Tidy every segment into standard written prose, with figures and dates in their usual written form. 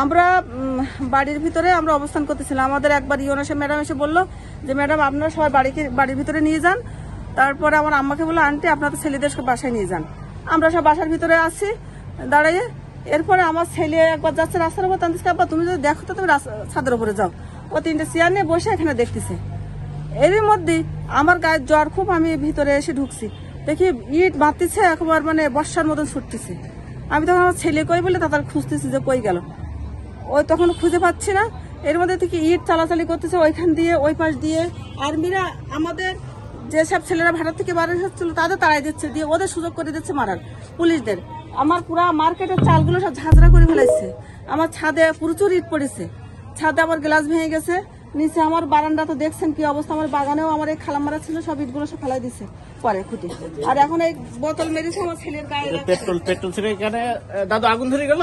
আমরা বাড়ির ভিতরে আমরা অবস্থান করতেছিলাম। আমাদের একবার ইউনাসে ম্যাডাম এসে বললো যে ম্যাডাম আপনারা সবাই বাড়ির ভিতরে নিয়ে যান। তারপরে আমার আম্মাকে বললো আন্টি আপনারা ছেলেদের বাসায় নিয়ে যান। আমরা সব বাসার ভিতরে আছি দাঁড়িয়ে। এরপরে আমার ছেলে একবার যাচ্ছে রাস্তার উপর, তান্দিস আব্বা তুমি যদি দেখো তো তুমি ছাদের উপরে যাও। ও 3টে চেয়ার নিয়ে বসে এখানে দেখতেছে। এরই মধ্যে আমার গায়ের জ্বর খুব, আমি ভিতরে এসে ঢুকছি, দেখি ইট মারতেছে একবার মানে বর্ষার মতন ছুটতেছে। আমি তখন আমার ছেলে কই বলে তাদের খুঁজতেছি যে কই গেল, ওই তখন খুঁজে পাচ্ছি না। এর মধ্যে থেকে ইট চালাচালি করতেছে ওইখান দিয়ে ওই পাশ দিয়ে। আর্মিরা আমাদের যেসব ছেলেরা ভাড়া থেকে বাড়ি হচ্ছিল তাদের তাড়াই দিচ্ছে, দিয়ে ওদের সুযোগ করে দিচ্ছে মারার পুলিশদের। আমার পুরা মার্কেটের চালগুলো সব ঝাঁঝরা করে ফেলাইছে। আমার ছাদে প্রচুর ইট পড়েছে, ছাদে আমার গ্লাস ভেঙে গেছে, নিচে আমার বারান্দা তো দেখছেন কি অবস্থা। আমার বাগানেও আমার এই খালাম মারা ছিল, সব ইটগুলো সব ফেলাই দিছে পরে খুঁটে। আর এখন এই বোতল মেরেছে আমার ছেলের গায়ে। পেট্রোল ছিল এখানে। দাদু আগুন ধরে গেল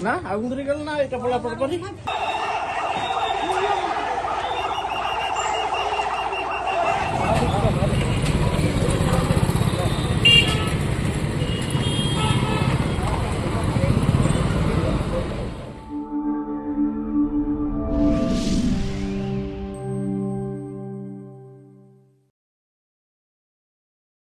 না? আগুন ধরে গেল না? এটা বলা পরে